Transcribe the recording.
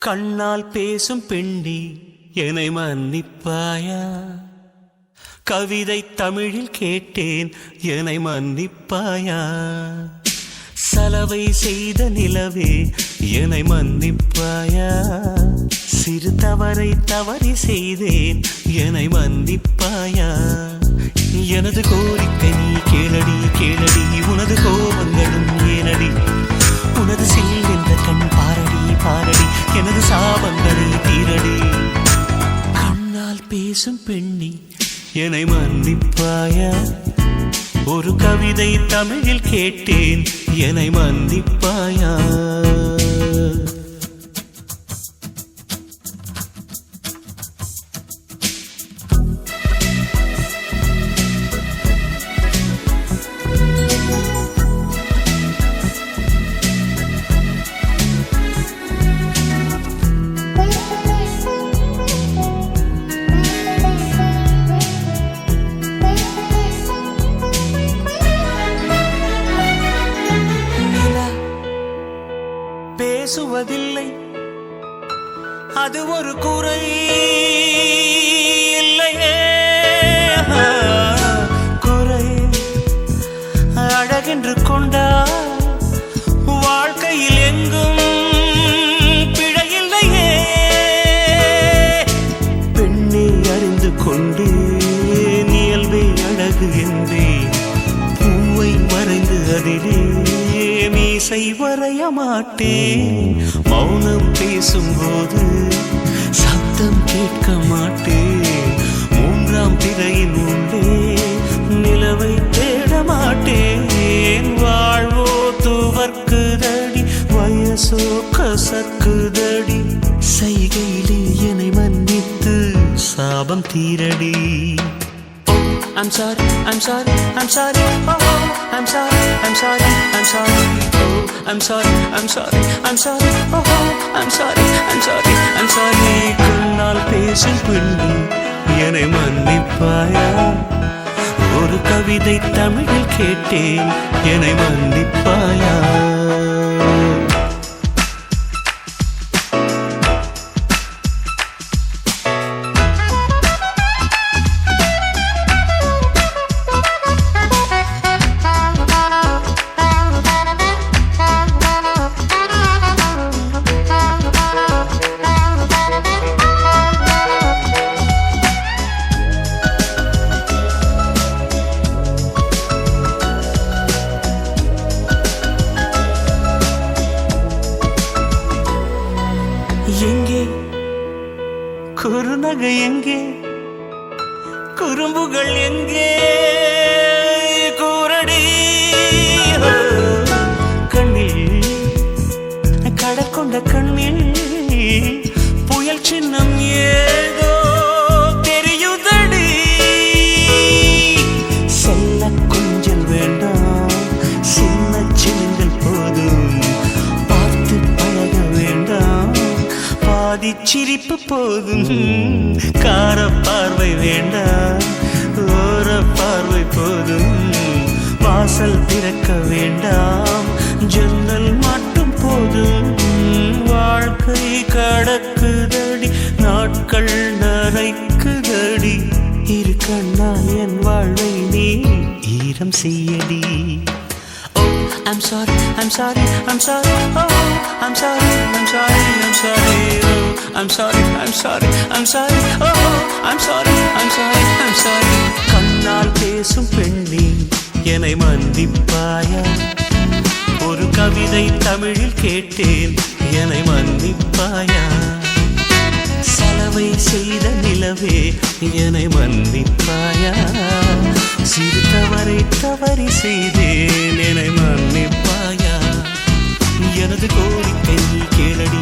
கண்ணால் பேசும் பெண்ணே என்னை மன்னிப்பாயா? கவிதை தமிழில் கேட்டேன் என்னை மன்னிப்பாயா? சலவை செய்த நிலவே என்னை மன்னிப்பாயா? சிறு தவறை தவறி செய்தேன் என்னை மன்னிப்பாயா? எனது கோரிக்கை நீ கேளடி கேளடி, உனது கோபங்களும் ஏனடி? உனது சில் என்ற கண் பாரடி பாரடி, எனது சாபங்களை தீரடி. கண்ணால் பேசும் பெண்ணி என்னை மன்னிப்பாயா? ஒரு கவிதை தமிழில் கேட்டேன் என்னை மன்னிப்பாயா? பேசுவதில்லை அது ஒரு குறை இல்லையே, குறை அழகென்று கொண்டா வாழ்க்கையில் எங்கும் பிழையில்லையே. பெண்ணை அறிந்து கொண்டு இயல்பே அழகு என்றே பூவை வரைந்து அதிலே மீசை வரைய மாட்டேன். மௌனம் பேசும்போது சத்தம் கேட்க மாட்டேன். மூன்றாம் பிறையின் உள்ளே நிலவை தேட மாட்டேன். வாழ்வோ துவர்க்குதடி, வயசோ கசக்குதடி. செய்கையிலே என்னை மன்னித்து சாபம் தீரடி. I'm sorry, I'm sorry, I'm sorry, oh, I'm sorry, I'm sorry, I'm sorry, oh, I'm sorry, I'm sorry, I'm sorry, oh, I'm sorry, I'm sorry, I'm sorry. கண்ணால் பேசும் பெண்ணே என்னை மன்னிப்பாயா? ஒரு கவிதை தமிழில் கேட்டேன் என்னை மன்னிப்பாயா? எங்கே குறுநகை, எங்கே குறும்புகள், எங்கே கூரடி? கண்ணில் கடல் கொண்ட கண்ணில் புயல் சின்னம் ஏதோ தெரியுதடி. செல்ல கொஞ்சல் வேண்டாம், சின்ன சின்னங்கள் போதும். பார்த்து பழக வேண்டாம், பாதி சிரிப்பு போதும். கார பார்வை வேண்டாம், ஓர பார்வை போதும். வாசல் திறக்க வேண்டாம், ஜன்னல் மட்டும் போதும். வாழ்க்கை கடக்குதடி, நாட்கள் நரைக்குதடி. இரு கண்ணால் என் வாழ்வை நீ ஈரம் செய்யடி. I'm sorry, I'm sorry, I'm sorry, oh, I'm sorry, I'm sorry, I'm sorry, oh, I'm sorry, I'm sorry, I'm sorry, oh, I'm sorry, I'm sorry, I'm sorry. கண்ணால் பேசும் பெண்ணே என்னை மன்னிப்பாயா? ஒரு கவிதை தமிழில் கேட்டேன் என்னை மன்னிப்பாயா? சலவை செய்த நிலவே என்னை மன்னிப்பாயா? சிறு தவறை தவறி செய்தேன் என்னை மன்னிப்பாயா? எனது கோரிக்கை கேளடி